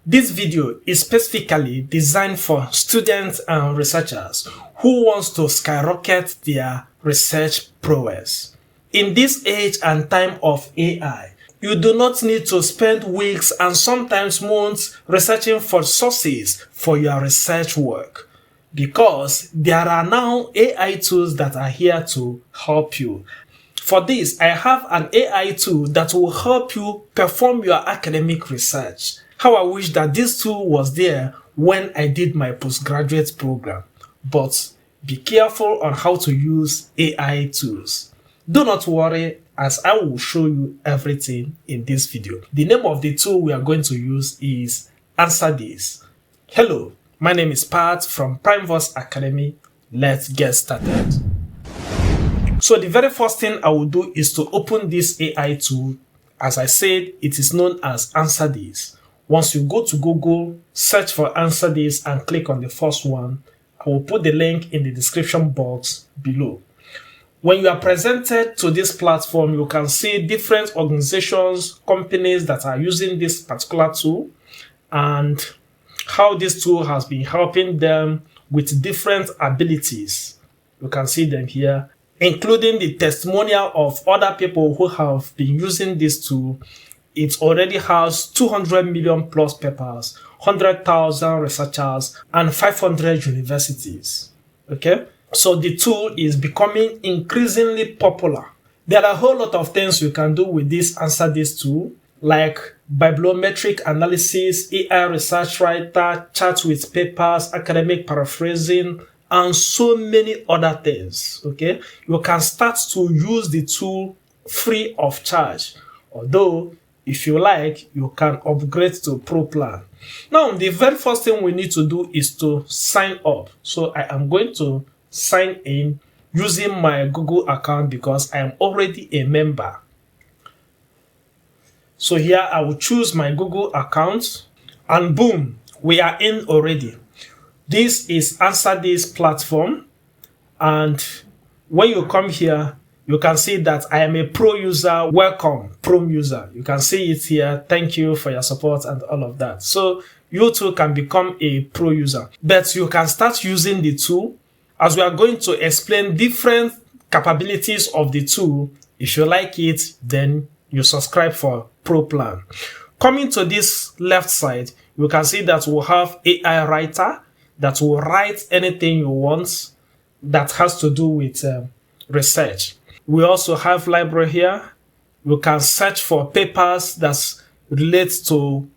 This video is specifically designed for students and researchers who want to skyrocket their research prowess. In this age and time of AI, you do not need to spend weeks and sometimes months researching for sources for your research work, because there are now AI tools that are here to help you. For this, I have an AI tool that will help you perform your academic research. How I wish that this tool was there when I did my postgraduate program. But be careful on how to use AI tools. Do not worry, as I will show you everything in this video. The name of the tool we are going to use is AnswerThis. Hello, my name is Pat from PrimeVoice Academy. Let's get started. So the very first thing I will do is to open this AI tool. As I said, it is known as AnswerThis. Once you go to Google, search for AnswerThis and click on the first one. I will put the link in the description box below. When you are presented to this platform, you can see different organizations, companies that are using this particular tool and how this tool has been helping them with different abilities. You can see them here, including the testimonial of other people who have been using this tool. It already has 200 million plus papers, 100,000 researchers, and 500 universities. Okay? So the tool is becoming increasingly popular. There are a whole lot of things you can do with this AnswerThis tool, like bibliometric analysis, AI research writer, chat with papers, academic paraphrasing, and so many other things. Okay? You can start to use the tool free of charge. Although, if you like, you can upgrade to Pro plan. Now, the very first thing we need to do is to sign up. So I am going to sign in using my Google account because I am already a member. So here I will choose my Google account and boom, we are in already. This is AnswerThis platform, and when you come here, you can see that I am a pro user. Welcome, pro user. You can see it here. Thank you for your support and all of that. So you too can become a pro user. But you can start using the tool, as we are going to explain different capabilities of the tool. If you like it, then you subscribe for Pro plan. Coming to this left side, you can see that we'll have AI writer that will write anything you want that has to do with research. We also have library here. You can search for papers that relate to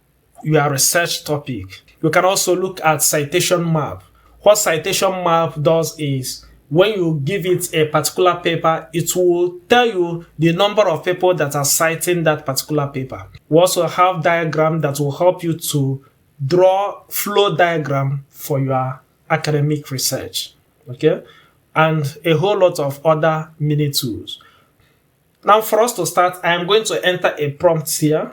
your research topic. You can also look at citation map. What citation map does is, when you give it a particular paper, it will tell you the number of people that are citing that particular paper. We also have diagram that will help you to draw flow diagram for your academic research. Okay? And a whole lot of other mini tools. Now, for us to start, I am going to enter a prompt here.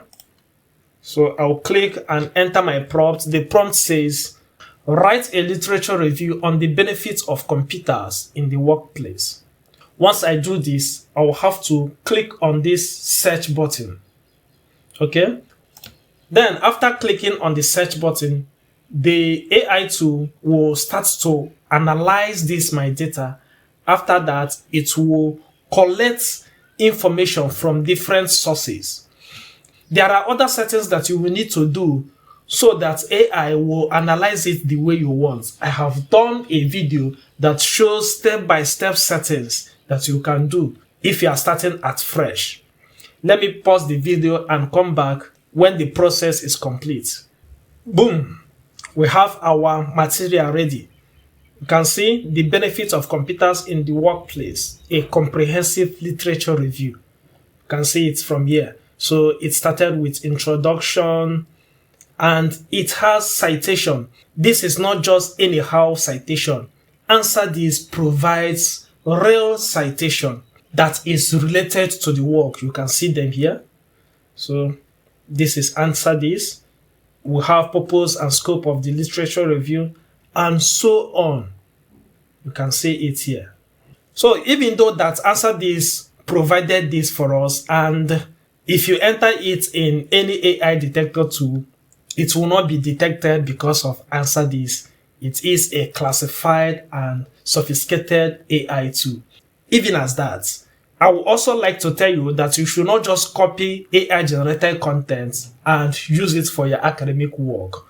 So I'll click and enter my prompt. The prompt says, write a literature review on the benefits of computers in the workplace. Once I do this, I will have to click on this search button. Okay? Then, after clicking on the search button, the AI tool will start to analyze my data. After that, it will collect information from different sources. There are other settings that you will need to do so that AI will analyze it the way you want. I have done a video that shows step-by-step settings that you can do if you are starting at fresh. Let me pause the video and come back when the process is complete. Boom! We have our material ready. You can see the benefits of computers in the workplace, a comprehensive literature review. You can see it from here. So it started with introduction, and it has citation. This is not just anyhow citation. AnswerThis provides real citation that is related to the work. You can see them here. So this is AnswerThis. We have purpose and scope of the literature review, and so on. You can see it here. So even though that AnswerThis provided this for us, and if you enter it in any AI detector tool, it will not be detected because of AnswerThis. It is a classified and sophisticated AI tool. Even as that, I would also like to tell you that you should not just copy AI generated content and use it for your academic work.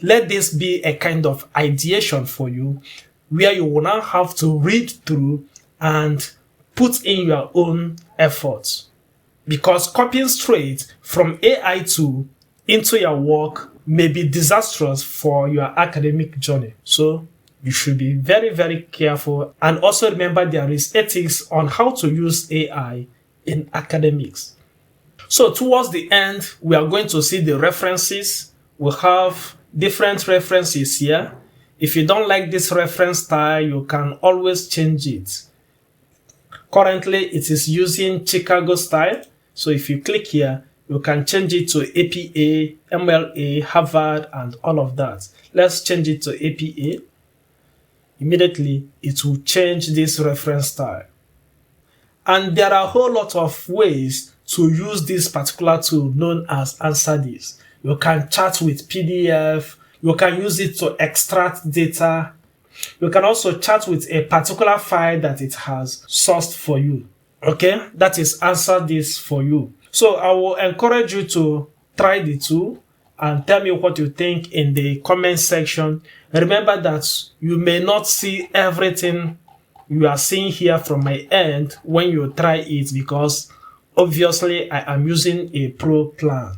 Let this be a kind of ideation for you where you will now have to read through and put in your own efforts. Because copying straight from AI tool into your work may be disastrous for your academic journey. So you should be very, very careful, and also remember there is ethics on how to use AI in academics. So towards the end, we are going to see the references. We have different references here. If you don't like this reference style, you can always change it. Currently, it is using Chicago style. So if you click here, you can change it to APA, MLA, Harvard, and all of that. Let's change it to APA. Immediately, it will change this reference style. And there are a whole lot of ways to use this particular tool known as AnswerThis. You can chat with PDF. You can use it to extract data. You can also chat with a particular file that it has sourced for you. Okay, that is AnswerThis for you. So I will encourage you to try the tool and tell me what you think in the comment section. Remember that you may not see everything you are seeing here from my end when you try it, because obviously I am using a pro plan.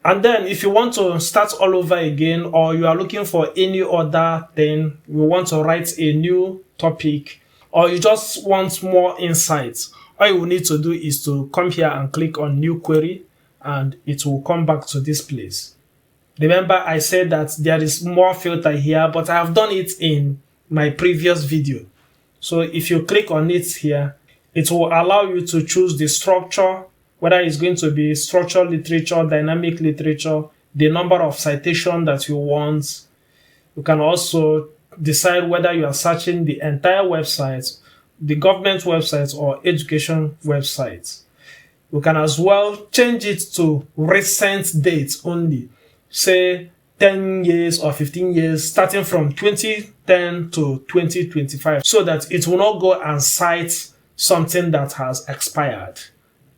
And then if you want to start all over again, or you are looking for any other thing, you want to write a new topic, or you just want more insights, all you will need to do is to come here and click on new query, and it will come back to this place. Remember, I said that there is more filter here, but I have done it in my previous video. So if you click on it here, it will allow you to choose the structure, whether it's going to be structured literature, dynamic literature, the number of citations that you want. You can also decide whether you are searching the entire website, the government website, or education websites. You can as well change it to recent dates only, say 10 years or 15 years, starting from 2010 to 2025, so that it will not go and cite something that has expired.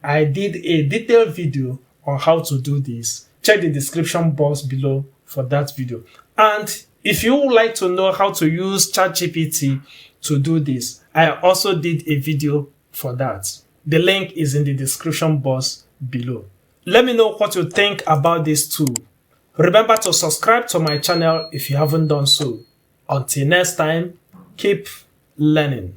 I did a detailed video on how to do this. Check the description box below for that video. And if you would like to know how to use ChatGPT to do this, I also did a video for that. The link is in the description box below. Let me know what you think about this tool. Remember to subscribe to my channel if you haven't done so. Until next time, keep learning.